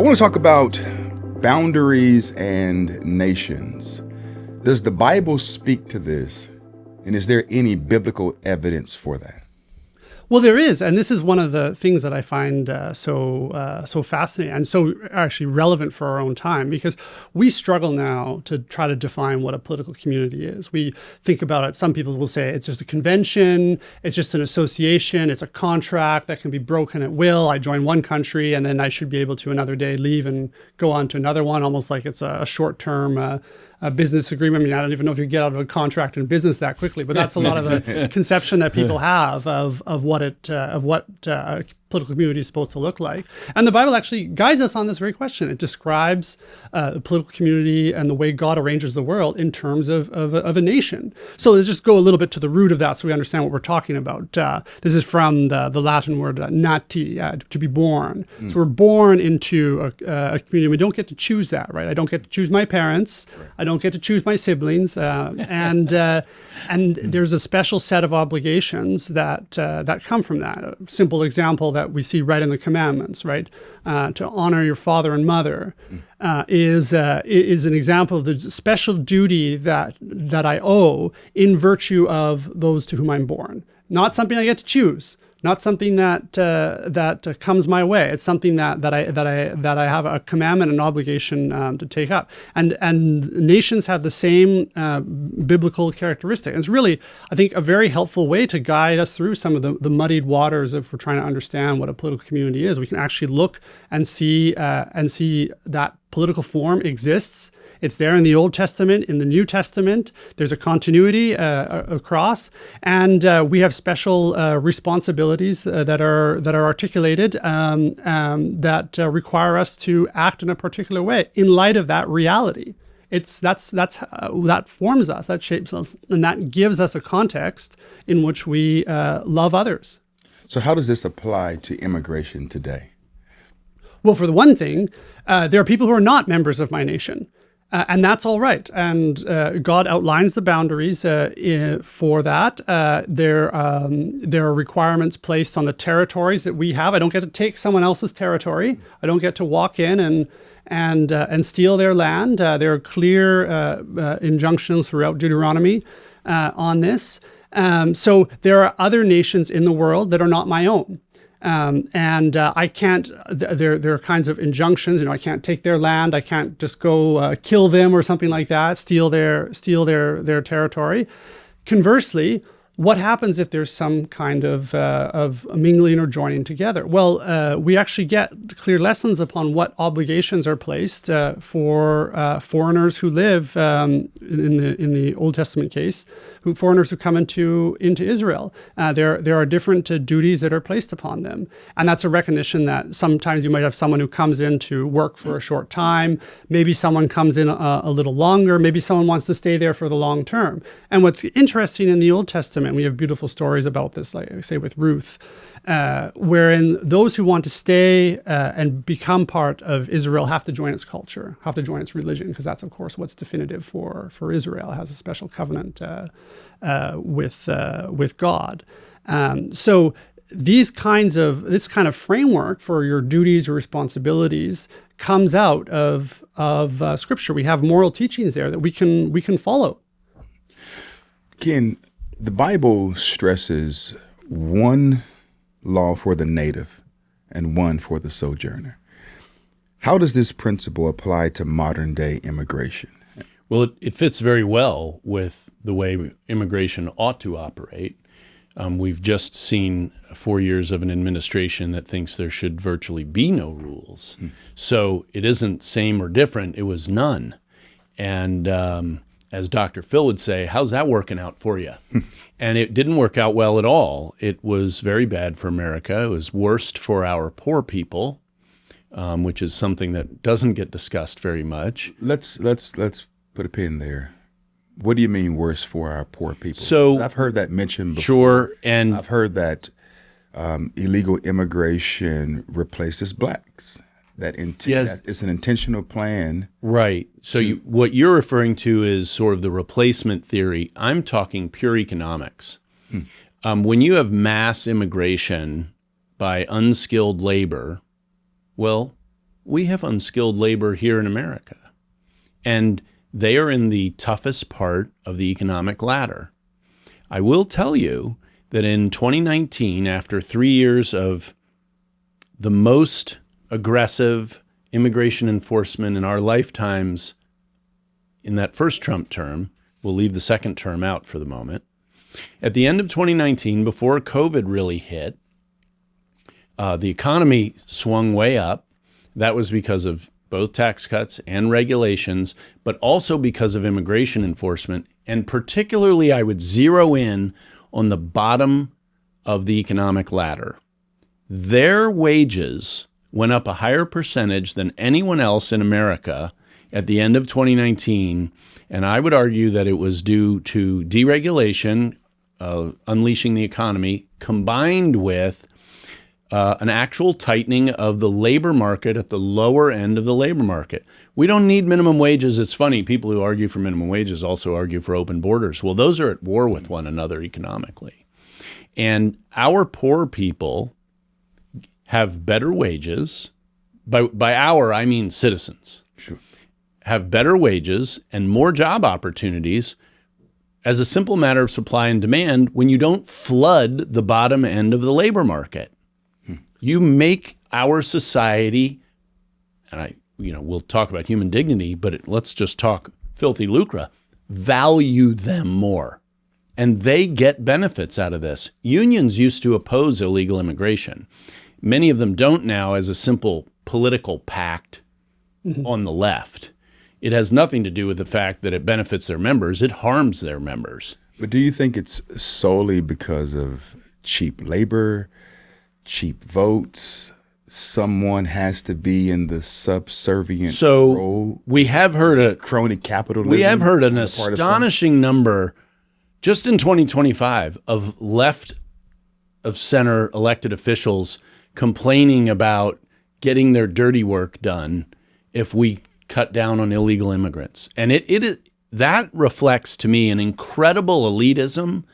I want to talk about boundaries and nations. Does the Bible speak to this? And is there any biblical evidence for that? Well, there is, and this is one of the things that I find so fascinating and so actually relevant for our own time, because we struggle now to try to define what a political community is. We think about it, some people will say it's just a convention, it's just an association, it's a contract that can be broken at will. I join one country and then I should be able to another day leave and go on to another one, almost like it's a short-term a business agreement. I mean, I don't even know if you get out of a contract in business that quickly, but that's a lot of the conception that people have of what a political community is supposed to look like. And the Bible actually guides us on this very question. It describes the political community and the way God arranges the world in terms of a nation. So let's just go a little bit to the root of that so we understand what we're talking about. This is from the Latin word nati, to be born. So we're born into a community. We don't get to choose that, right? I don't get to choose my parents. Right. I don't get to choose my siblings. And there's a special set of obligations that come from that. A simple example that we see right in the commandments, right? To honor your father and mother is an example of the special duty that I owe in virtue of those to whom I'm born. Not something I get to choose. Not something that comes my way. It's something that I have a commandment and obligation to take up. And nations have the same biblical characteristic. And it's really, I think, a very helpful way to guide us through some of the muddied waters if we're trying to understand what a political community is. We can actually look and see that political form exists. It's there in the Old Testament, in the New Testament. There's a continuity across, and we have special responsibilities that are articulated that require us to act in a particular way in light of that reality. That forms us, that shapes us, and that gives us a context in which we love others. So, how does this apply to immigration today? Well, for the one thing, there are people who are not members of my nation. And that's all right. And God outlines the boundaries for that. There are requirements placed on the territories that we have. I don't get to take someone else's territory. I don't get to walk in and steal their land. There are clear injunctions throughout Deuteronomy on this. So there are other nations in the world that are not my own. I can't, there are kinds of injunctions, I can't take their land. I can't just go kill them or something like that, steal their territory. Conversely, what happens if there's some kind of mingling or joining together? Well, we actually get clear lessons upon what obligations are placed for foreigners who live in the Old Testament case, foreigners who come into Israel. There are different duties that are placed upon them, and that's a recognition that sometimes you might have someone who comes in to work for a short time. Maybe someone comes in a little longer. Maybe someone wants to stay there for the long term. And what's interesting in the Old Testament, we have beautiful stories about this, like say with Ruth, wherein those who want to stay and become part of Israel have to join its culture, have to join its religion, because that's, of course, what's definitive for Israel. It has a special covenant with God. So this kind of framework for your duties or responsibilities comes out of Scripture. We have moral teachings there that we can follow. Ken, the Bible stresses one law for the native and one for the sojourner. How does this principle apply to modern day immigration? Well, it fits very well with the way immigration ought to operate. We've just seen 4 years of an administration that thinks there should virtually be no rules. So it isn't same or different, it was none. And as Dr. Phil would say, how's that working out for you? And it didn't work out well at all. It was very bad for America. It was worst for our poor people, which is something that doesn't get discussed very much. Let's put a pin there. What do you mean worse for our poor people? So I've heard that mentioned before. Sure, and I've heard that illegal immigration replaces blacks. That it's an intentional plan. Right. So what you're referring to is sort of the replacement theory. I'm talking pure economics. When you have mass immigration by unskilled labor, well, we have unskilled labor here in America. And they are in the toughest part of the economic ladder. I will tell you that in 2019, after 3 years of the most aggressive immigration enforcement in our lifetimes in that first Trump term, we'll leave the second term out for the moment. At the end of 2019, before COVID really hit, the economy swung way up. That was because of both tax cuts and regulations, but also because of immigration enforcement. And particularly, I would zero in on the bottom of the economic ladder. Their wages went up a higher percentage than anyone else in America at the end of 2019. And I would argue that it was due to deregulation, unleashing the economy, combined with an actual tightening of the labor market at the lower end of the labor market. We don't need minimum wages. It's funny, people who argue for minimum wages also argue for open borders. Well, those are at war with one another economically. And our poor people have better wages. By our, I mean citizens. Sure. Have better wages and more job opportunities as a simple matter of supply and demand when you don't flood the bottom end of the labor market. You make our society, and we'll talk about human dignity, but let's just talk filthy lucre, value them more. And they get benefits out of this. Unions used to oppose illegal immigration. Many of them don't now as a simple political pact on the left. It has nothing to do with the fact that it benefits their members. It harms their members. But do you think it's solely because of cheap labor, cheap votes? Someone has to be in the subservient role. We have heard crony capitalism. We have heard an astonishing number just in 2025 of left of center elected officials complaining about getting their dirty work done if we cut down on illegal immigrants. And that reflects to me an incredible elitism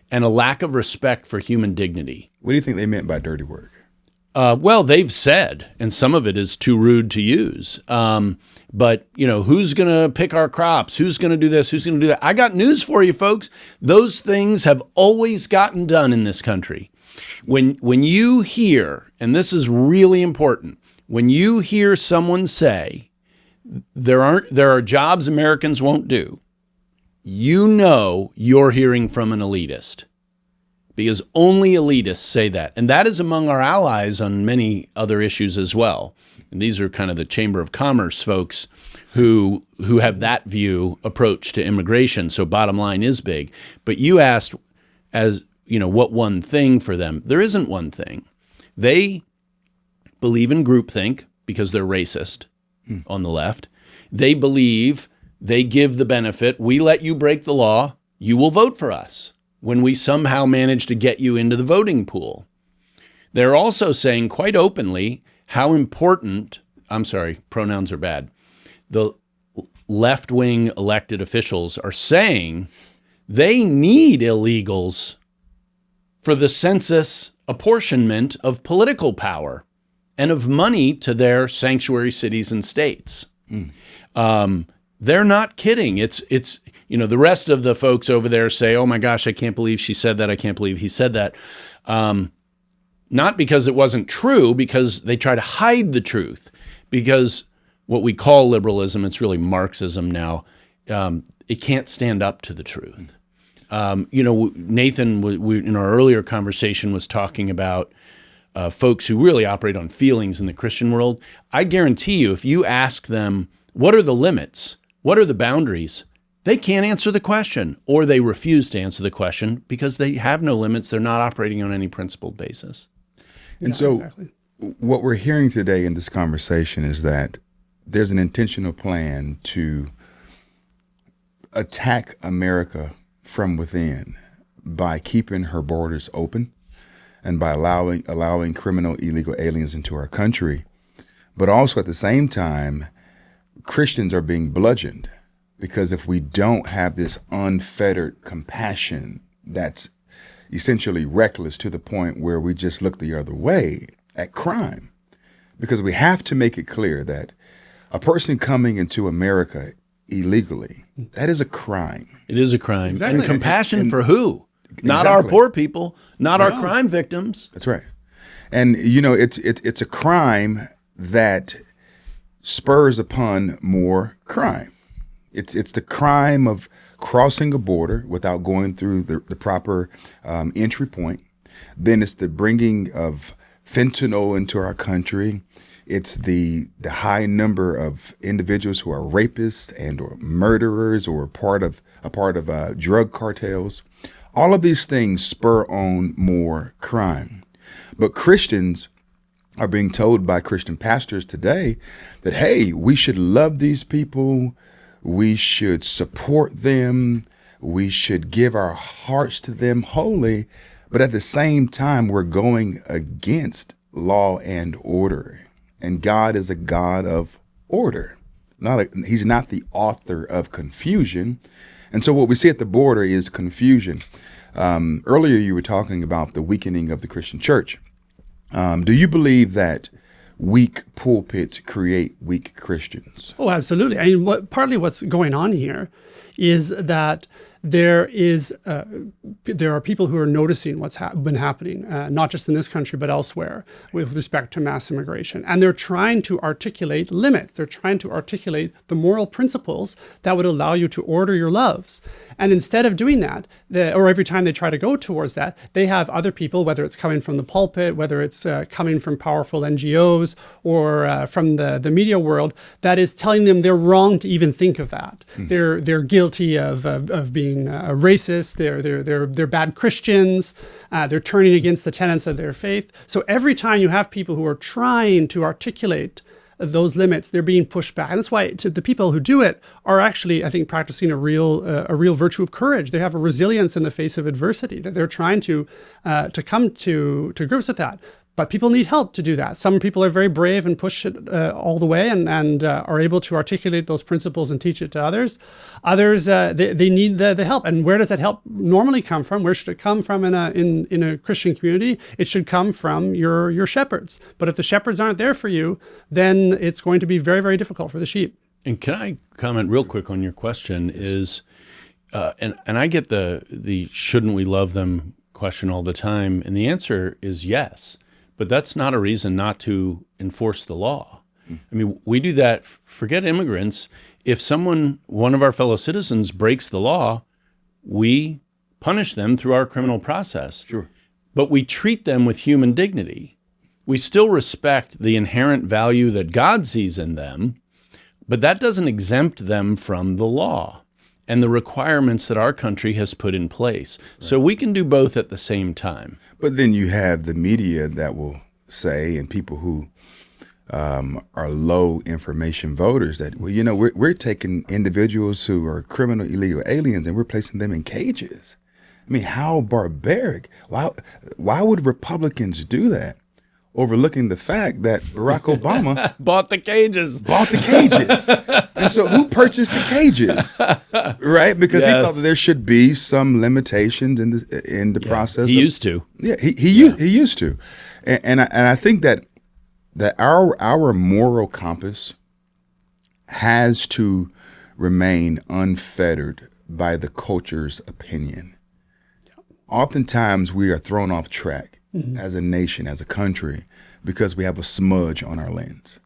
and a lack of respect for human dignity. What do you think they meant by dirty work? Well, they've said, and some of it is too rude to use. But, who's going to pick our crops? Who's going to do this? Who's going to do that? I got news for you, folks. Those things have always gotten done in this country. When you hear, and this is really important, when you hear someone say, there are jobs Americans won't do, you're hearing from an elitist. Because only elitists say that. And that is among our allies on many other issues as well. And these are kind of the Chamber of Commerce folks who have that view approach to immigration. So bottom line is big. But you asked, what one thing for them? There isn't one thing. They believe in groupthink because they're racist on the left. They believe they give the benefit. We let you break the law. You will vote for us when we somehow manage to get you into the voting pool. They're also saying quite openly how important, pronouns are bad, the left-wing elected officials are saying they need illegals for the census apportionment of political power and of money to their sanctuary cities and states. They're not kidding. It's the rest of the folks over there say, oh my gosh, I can't believe she said that. I can't believe he said that. Not because it wasn't true, because they try to hide the truth. Because what we call liberalism, it's really Marxism now, it can't stand up to the truth. Nathan, in our earlier conversation, was talking about folks who really operate on feelings in the Christian world. I guarantee you, if you ask them, what are the limits? What are the boundaries? They can't answer the question, or they refuse to answer the question because they have no limits. They're not operating on any principled basis. And what we're hearing today in this conversation is that there's an intentional plan to attack America from within by keeping her borders open and by allowing criminal illegal aliens into our country. But also at the same time, Christians are being bludgeoned because if we don't have this unfettered compassion that's essentially reckless to the point where we just look the other way at crime, because we have to make it clear that a person coming into America illegally, that is a crime. It is a crime. Exactly. And compassion for who? Not our poor people, not our crime victims. That's right. And it's a crime that spurs upon more crime. It's the crime of crossing a border without going through the proper entry point. Then it's the bringing of fentanyl into our country. It's the high number of individuals who are rapists and or murderers or part of drug cartels. All of these things spur on more crime. But Christians are being told by Christian pastors today that, hey, we should love these people. We should support them. We should give our hearts to them wholly. But at the same time, we're going against law and order. And God is a God of order. He's not the author of confusion. And so what we see at the border is confusion. Earlier, you were talking about the weakening of the Christian church. Do you believe that weak pulpits create weak Christians? Oh, absolutely. I mean, partly what's going on here is that there are people who are noticing what's been happening, not just in this country, but elsewhere with respect to mass immigration. And they're trying to articulate limits. They're trying to articulate the moral principles that would allow you to order your loves. And instead of doing that, or every time they try to go towards that, they have other people, whether it's coming from the pulpit, whether it's coming from powerful NGOs or from the media world, that is telling them they're wrong to even think of that. Mm. They're guilty of being racist. They're bad Christians. They're turning against the tenets of their faith. So every time you have people who are trying to articulate those limits, they're being pushed back. And that's why the people who do it are actually, I think, practicing a real virtue of courage. They have a resilience in the face of adversity, that they're trying to come to grips with that. But people need help to do that. Some people are very brave and push it all the way and are able to articulate those principles and teach it to others. Others, they need the help. And where does that help normally come from? Where should it come from in a Christian community? It should come from your shepherds. But if the shepherds aren't there for you, then it's going to be very, very difficult for the sheep. And can I comment real quick on your question? Is and I get the shouldn't we love them question all the time, and the answer is yes. But that's not a reason not to enforce the law. I mean, we do that. Forget immigrants. If one of our fellow citizens breaks the law, we punish them through our criminal process. Sure. But we treat them with human dignity. We still respect the inherent value that God sees in them, but that doesn't exempt them from the law and the requirements that our country has put in place. Right. So we can do both at the same time. But then you have the media that will say, and people who are low information voters, that, well, we're taking individuals who are criminal illegal aliens and we're placing them in cages. I mean, how barbaric. Why would Republicans do that? Overlooking the fact that Barack Obama bought the cages. And so who purchased the cages? Right? Because he thought that there should be some limitations in the process. He used to. Yeah, he used to. And I think that our moral compass has to remain unfettered by the culture's opinion. Oftentimes we are thrown off track. Mm-hmm. As a nation, as a country, because we have a smudge on our lens.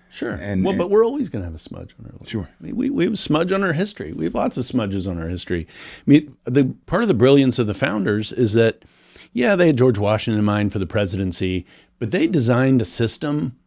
Sure. But we're always going to have a smudge on our lens. Sure. I mean, we have a smudge on our history. We have lots of smudges on our history. I mean, the part of the brilliance of the founders is that, they had George Washington in mind for the presidency, but they designed a system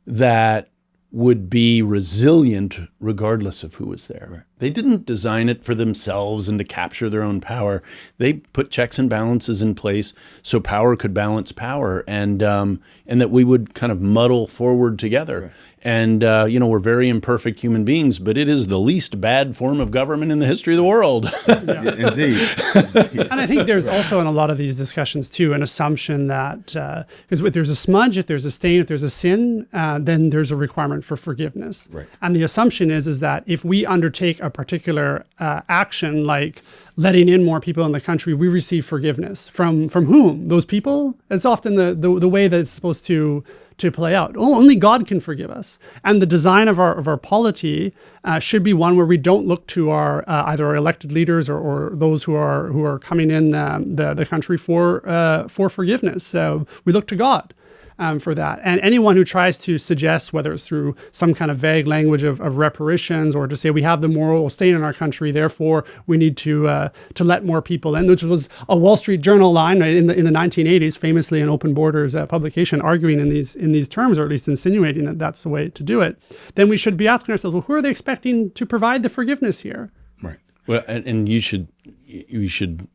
that would be resilient regardless of who was there. Right. They didn't design it for themselves and to capture their own power. They put checks and balances in place so power could balance power, and that we would kind of muddle forward together. Right. And, we're very imperfect human beings, but it is the least bad form of government in the history of the world. Indeed. And I think there's also in a lot of these discussions, too, an assumption that because if there's a smudge, if there's a stain, if there's a sin, then there's a requirement for forgiveness. Right. And the assumption is that if we undertake a particular action, like letting in more people in the country, we receive forgiveness. From whom? Those people? It's often the way that it's supposed to to play out. Only God can forgive us. And the design of our polity should be one where we don't look to our either our elected leaders or those who are coming in the country for forgiveness. We look to God. For that. And anyone who tries to suggest, whether it's through some kind of vague language of reparations or to say we have the moral stain in our country, therefore we need to let more people in, which was a Wall Street Journal line in the 1980s, famously an Open Borders publication, arguing in these terms, or at least insinuating that that's the way to do it, then we should be asking ourselves, well, who are they expecting to provide the forgiveness here? Right. Well, and you should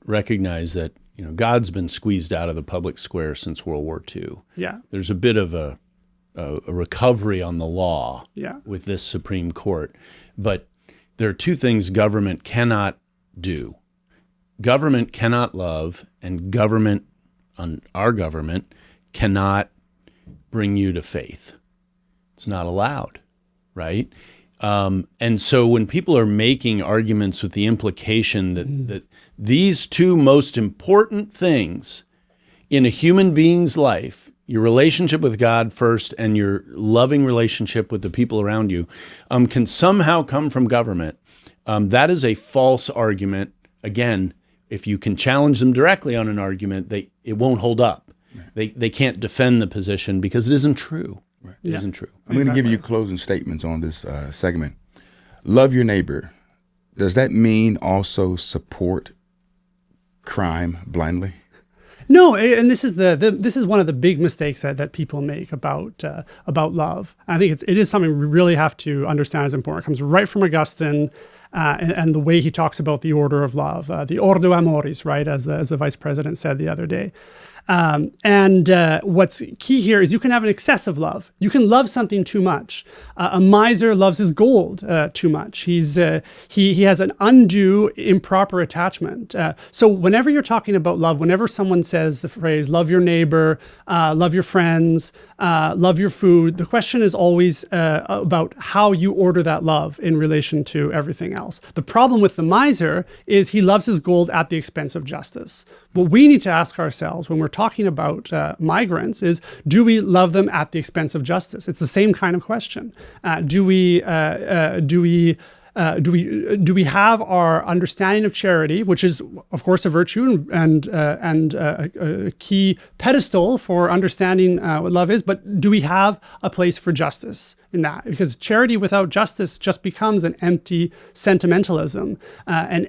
recognize that God's been squeezed out of the public square since World War II. Yeah. There's a bit of a recovery on the law with this Supreme Court. But there are two things government cannot do. Government cannot love, and our government cannot bring you to faith. It's not allowed, right? And so when people are making arguments with the implication that these two most important things in a human being's life, your relationship with God first and your loving relationship with the people around you, can somehow come from government, that is a false argument. Again, if you can challenge them directly on an argument, it won't hold up. They can't defend the position because it isn't true. Right. It isn't true. I'm going to give you closing statements on this segment. Love your neighbor. Does that mean also support crime blindly? No, and this is one of the big mistakes that people make about love. I think it is something we really have to understand is important. It comes right from Augustine, and the way he talks about the order of love, the ordo amoris, right, as the vice president said the other day. What's key here is you can have an excessive love. You can love something too much. A miser loves his gold too much. He has an undue, improper attachment. So whenever you're talking about love, whenever someone says the phrase "love your neighbor," "love your friends," "love your food," the question is always about how you order that love in relation to everything else. The problem with the miser is he loves his gold at the expense of justice. What we need to ask ourselves when we're talking about migrants is, do we love them at the expense of justice? It's the same kind of question. Do we have our understanding of charity, which is, of course, a virtue and a key pedestal for understanding what love is, but do we have a place for justice in that? Because charity without justice just becomes an empty sentimentalism, an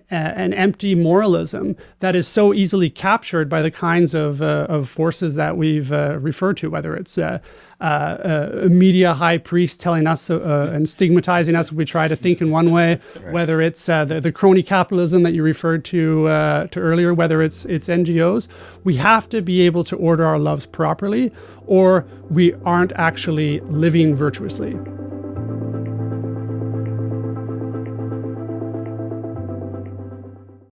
empty moralism that is so easily captured by the kinds of forces that we've referred to, whether it's a media high priest telling us and stigmatizing us if we try to think in one way, right. Whether it's the crony capitalism that you referred to earlier, whether it's NGOs. We have to be able to order our loves properly, or we aren't actually living virtuously.